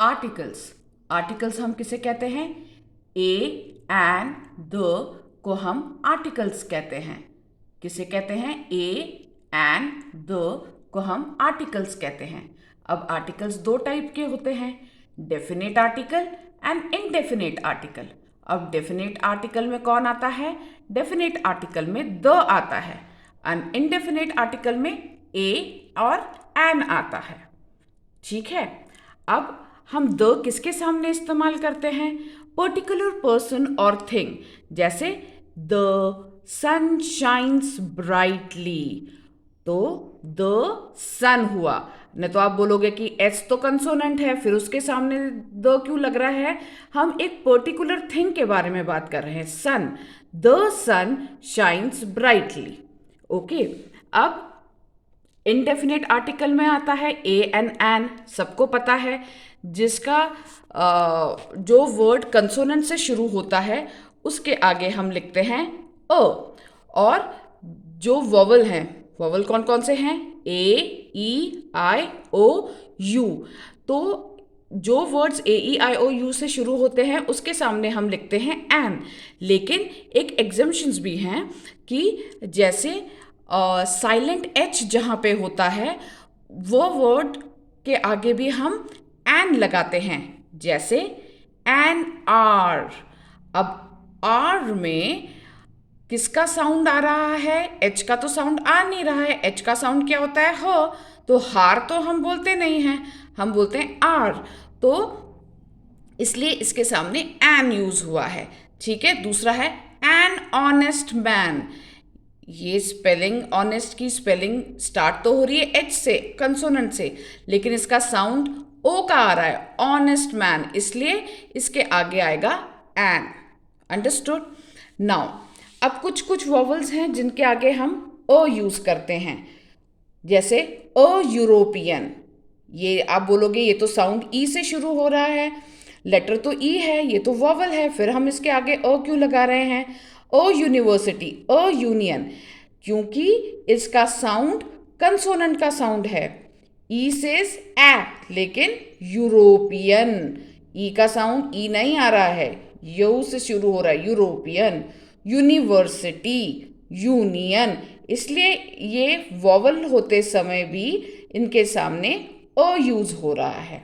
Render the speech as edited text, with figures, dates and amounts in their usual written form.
Articles. Articles हम किसे कहते हैं? ए एंड द को हम आर्टिकल्स कहते हैं। किसे कहते हैं? ए एंड द को हम आर्टिकल्स कहते हैं। अब आर्टिकल्स दो टाइप के होते हैं, definite article and indefinite article. अब डेफिनेट आर्टिकल में कौन आता है? डेफिनेट आर्टिकल में द आता है, एंड इनडेफिनेट आर्टिकल में ए और एन आता है। ठीक है। अब हम द किसके सामने इस्तेमाल करते हैं? पर्टिकुलर पर्सन और थिंग। जैसे द सन शाइन्स ब्राइटली, तो द सन हुआ। नहीं तो आप बोलोगे कि एच तो कंसोनेंट है, फिर उसके सामने द क्यों लग रहा है? हम एक पर्टिकुलर थिंग के बारे में बात कर रहे हैं, sun. The sun shines brightly. Okay. अब इनडेफिनेट आर्टिकल में आता है ए एन, सबको पता है, जिसका जो वर्ड कंसोनेंट से शुरू होता है उसके आगे हम लिखते हैं अ। और जो वोवल हैं, वोवल कौन कौन से हैं? ए ई आई ओ यू। तो जो words A E I O you से शुरू होते हैं उसके सामने हम लिखते हैं एन। लेकिन एक एग्जम्पशंस भी हैं कि जैसे साइलेंट एच जहाँ पे होता है वो वर्ड के आगे भी हम एन लगाते हैं, जैसे एन आर। अब आर में किसका साउंड आ रहा है? एच का तो साउंड आ नहीं रहा है। एच का साउंड क्या होता है? ह। तो हार तो हम बोलते नहीं हैं, हम बोलते हैं आर। तो इसलिए इसके सामने एन यूज हुआ है। ठीक है। दूसरा है एन ऑनेस्ट मैन। ये स्पेलिंग, ऑनेस्ट की स्पेलिंग स्टार्ट तो हो रही है एच से, कंसोनेंट से, लेकिन इसका साउंड ओ का आ रहा है, ऑनेस्ट मैन, इसलिए इसके आगे आएगा एन। अंडरस्टूड? नाउ अब कुछ कुछ वॉवल्स हैं जिनके आगे हम अ यूज करते हैं, जैसे अ यूरोपियन। ये आप बोलोगे ये तो साउंड ई से शुरू हो रहा है, लेटर तो ई है, ये तो वॉवल है, फिर हम इसके आगे अ क्यों लगा रहे हैं? अ यूनिवर्सिटी, अ यूनियन, क्योंकि इसका साउंड कंसोनेंट का साउंड है। ई सेज ए, लेकिन यूरोपियन, ई का साउंड ई नहीं आ रहा है, यू से शुरू हो रहा है, यूरोपियन। यूनिवर्सिटी, यूनियन, इसलिए ये वॉवल होते समय भी इनके सामने अ यूज हो रहा है।